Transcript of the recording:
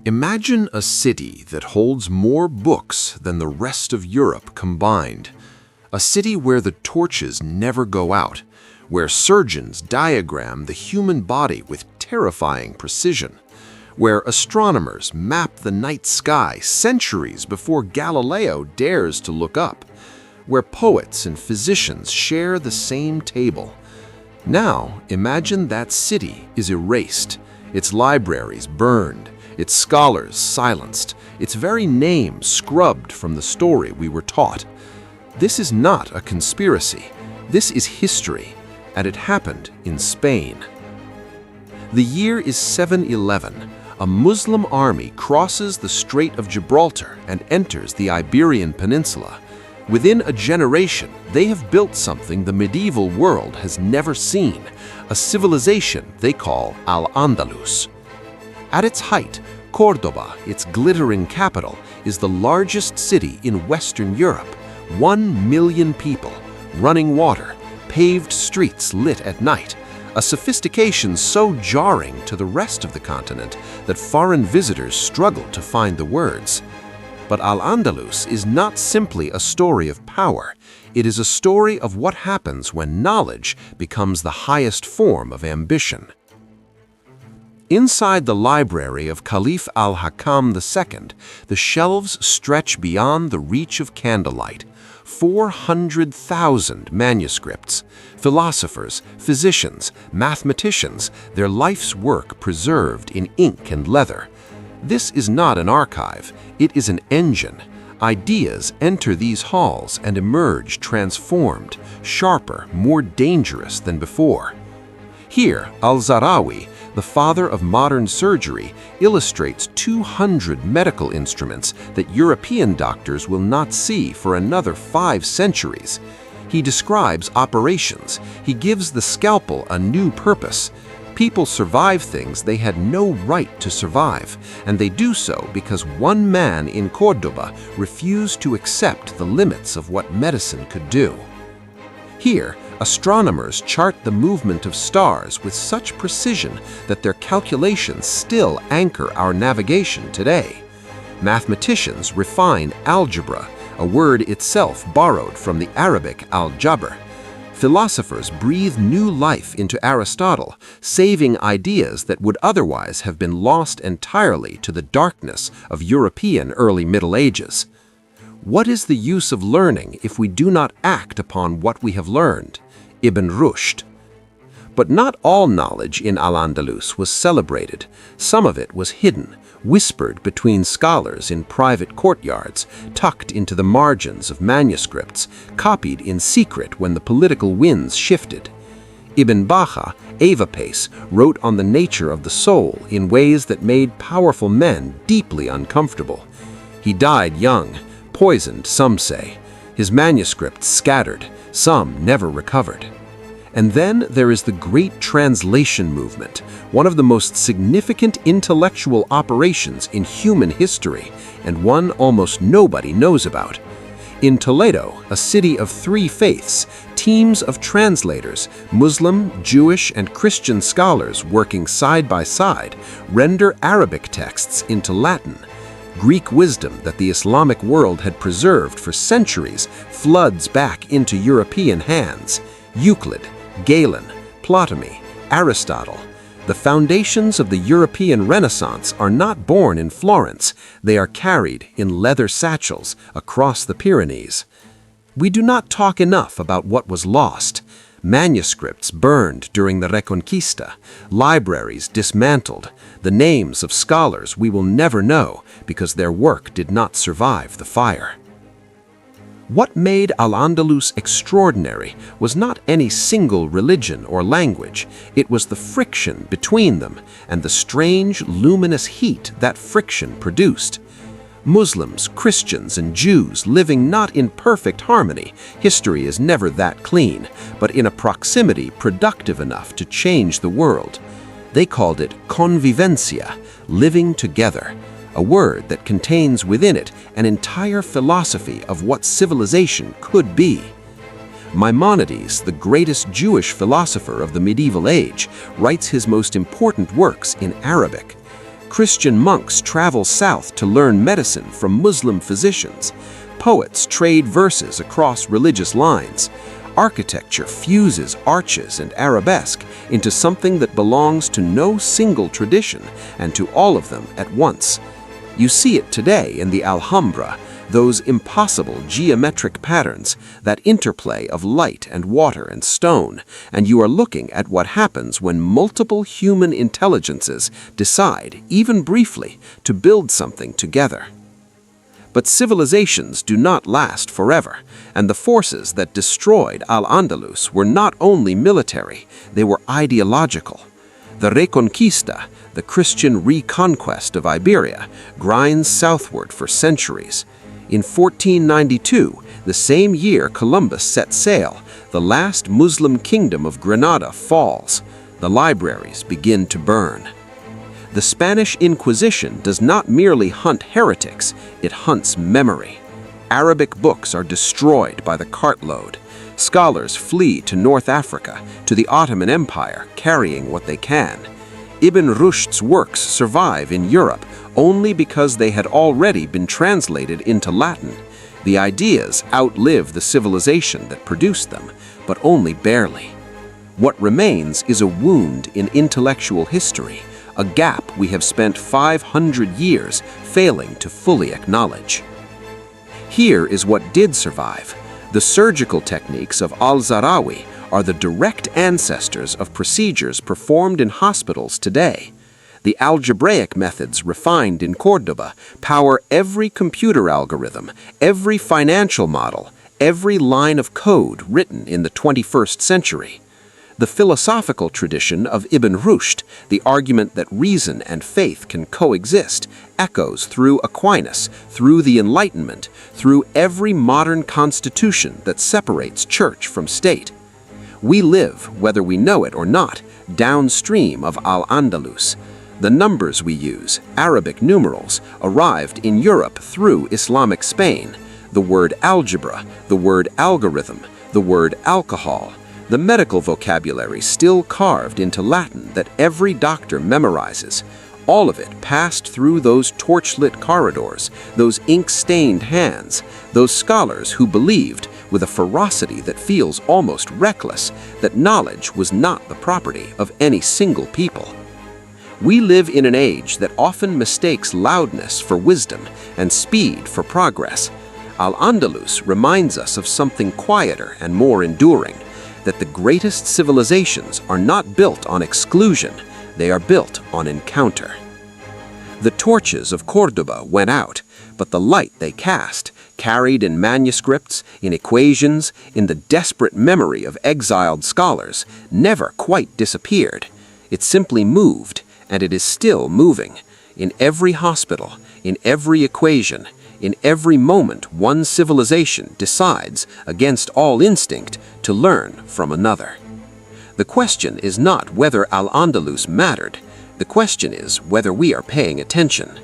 Imagine a city that holds more books than the rest of Europe combined. A city where the torches never go out, where surgeons diagram the human body with terrifying precision, where astronomers map the night sky centuries before Galileo dares to look up, where poets and physicians share the same table. Now, imagine that city is erased, its libraries burned, its scholars silenced, its very name scrubbed from the story we were taught. This is not a conspiracy. This is history, and it happened in Spain. The year is 711. A Muslim army crosses the Strait of Gibraltar and enters the Iberian Peninsula. Within a generation, they have built something the medieval world has never seen, a civilization they call Al-Andalus. At its height, Córdoba, its glittering capital, is the largest city in Western Europe. 1 million people, running water, paved streets lit at night, a sophistication so jarring to the rest of the continent that foreign visitors struggle to find the words. But Al-Andalus is not simply a story of power. It is a story of what happens when knowledge becomes the highest form of ambition. Inside the library of Caliph al-Hakam II, the shelves stretch beyond the reach of candlelight. 400,000 manuscripts. Philosophers, physicians, mathematicians, their life's work preserved in ink and leather. This is not an archive, it is an engine. Ideas enter these halls and emerge transformed, sharper, more dangerous than before. Here, Al-Zarawi, the father of modern surgery, illustrates 200 medical instruments that European doctors will not see for another 5 centuries. He describes operations. He gives the scalpel a new purpose. People survive things they had no right to survive, and they do so because one man in Córdoba refused to accept the limits of what medicine could do. Here, astronomers chart the movement of stars with such precision that their calculations still anchor our navigation today. Mathematicians refine algebra, a word itself borrowed from the Arabic al-jabr. Philosophers breathe new life into Aristotle, saving ideas that would otherwise have been lost entirely to the darkness of European early Middle Ages. What is the use of learning if we do not act upon what we have learned? Ibn Rushd. But not all knowledge in Al-Andalus was celebrated. Some of it was hidden, whispered between scholars in private courtyards, tucked into the margins of manuscripts, copied in secret when the political winds shifted. Ibn Baha, Avapace, wrote on the nature of the soul in ways that made powerful men deeply uncomfortable. He died young, poisoned, some say. His manuscripts scattered, some never recovered. And then there is the great translation movement, one of the most significant intellectual operations in human history, and one almost nobody knows about. In Toledo, a city of 3 faiths, teams of translators, Muslim, Jewish, and Christian scholars working side by side, render Arabic texts into Latin. Greek wisdom that the Islamic world had preserved for centuries floods back into European hands. Euclid, Galen, Ptolemy, Aristotle. The foundations of the European Renaissance are not born in Florence. They are carried in leather satchels across the Pyrenees. We do not talk enough about what was lost. Manuscripts burned during the Reconquista, libraries dismantled, the names of scholars we will never know because their work did not survive the fire. What made Al-Andalus extraordinary was not any single religion or language. It was the friction between them and the strange, luminous heat that friction produced. Muslims, Christians, and Jews living not in perfect harmony, history is never that clean, but in a proximity productive enough to change the world. They called it convivencia, living together, a word that contains within it an entire philosophy of what civilization could be. Maimonides, the greatest Jewish philosopher of the medieval age, writes his most important works in Arabic. Christian monks travel south to learn medicine from Muslim physicians. Poets trade verses across religious lines. Architecture fuses arches and arabesque into something that belongs to no single tradition and to all of them at once. You see it today in the Alhambra, those impossible geometric patterns, that interplay of light and water and stone, and you are looking at what happens when multiple human intelligences decide, even briefly, to build something together. But civilizations do not last forever, and the forces that destroyed Al-Andalus were not only military, they were ideological. The Reconquista, the Christian reconquest of Iberia, grinds southward for centuries. In 1492, the same year Columbus set sail, the last Muslim kingdom of Granada falls. The libraries begin to burn. The Spanish Inquisition does not merely hunt heretics, it hunts memory. Arabic books are destroyed by the cartload. Scholars flee to North Africa, to the Ottoman Empire, carrying what they can. Ibn Rushd's works survive in Europe only because they had already been translated into Latin. The ideas outlive the civilization that produced them, but only barely. What remains is a wound in intellectual history, a gap we have spent 500 years failing to fully acknowledge. Here is what did survive. The surgical techniques of Al-Zarawi are the direct ancestors of procedures performed in hospitals today. The algebraic methods refined in Córdoba power every computer algorithm, every financial model, every line of code written in the 21st century. The philosophical tradition of Ibn Rushd, the argument that reason and faith can coexist, echoes through Aquinas, through the Enlightenment, through every modern constitution that separates church from state. We live, whether we know it or not, downstream of Al-Andalus. The numbers we use, Arabic numerals, arrived in Europe through Islamic Spain. The word algebra, the word algorithm, the word alcohol, the medical vocabulary still carved into Latin that every doctor memorizes. All of it passed through those torchlit corridors, those ink-stained hands, those scholars who believed, with a ferocity that feels almost reckless, that knowledge was not the property of any single people. We live in an age that often mistakes loudness for wisdom and speed for progress. Al-Andalus reminds us of something quieter and more enduring, that the greatest civilizations are not built on exclusion, they are built on encounter. The torches of Córdoba went out, but the light they cast, carried in manuscripts, in equations, in the desperate memory of exiled scholars, never quite disappeared. It simply moved, and it is still moving. In every hospital, in every equation, in every moment one civilization decides, against all instinct, to learn from another. The question is not whether Al-Andalus mattered. The question is whether we are paying attention.